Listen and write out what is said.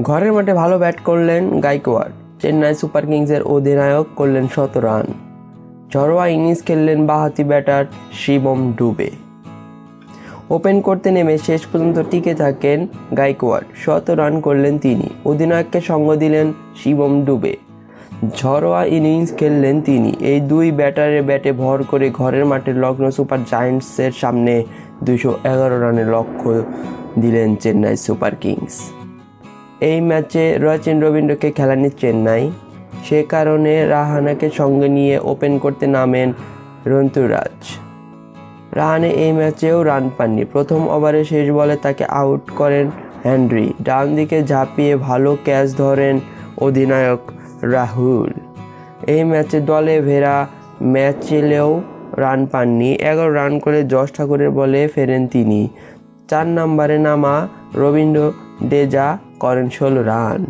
ঘরের মাঠে ভালো ব্যাট করলেন গাইকোয়াড়। চেন্নাই সুপার কিংসের অধিনায়ক করলেন ১০০ রান। ঝড়োয়া ইনিংস খেললেন বাঁহাতি ব্যাটার শিবম ডুবে। ওপেন করতে নেমে শেষ পর্যন্ত টিকে থাকেন গাইকোয়াড়। ১০০ রান করলেন তিনি। অধিনায়ককে সঙ্গ দিলেন শিবম ডুবে। ঝড়োয়া ইনিংস খেললেন তিনি। এই দুই ব্যাটারের ব্যাটে ভর করে ঘরের মাঠে লখনৌ সুপার জায়ান্টসের সামনে ২১১ রানের লক্ষ্য দিলেন চেন্নাই সুপার কিংস। এই ম্যাচে রচিন রবীন্দ্রকে খেলানি চেন্নাই, সে কারণে রাহানেকে সঙ্গে নিয়ে ওপেন করতে নামেন ঋতুরাজ। রাহানে এই ম্যাচেও রান পাননি। প্রথম ওভারে শেষ বলে তাকে আউট করেন হেনরি। ডান দিকে ঝাঁপিয়ে ভালো ক্যাচ ধরেন অধিনায়ক রাহুল। এই ম্যাচে দলে ফেরা ম্যাচেলেও রান পাননি। ১১ রান করে যশ ঠাকুরের বলে ফেরেন তিনি। ৪ নম্বরে নামা রবীন্দ্র জাদেজা করেন ১৬ রান।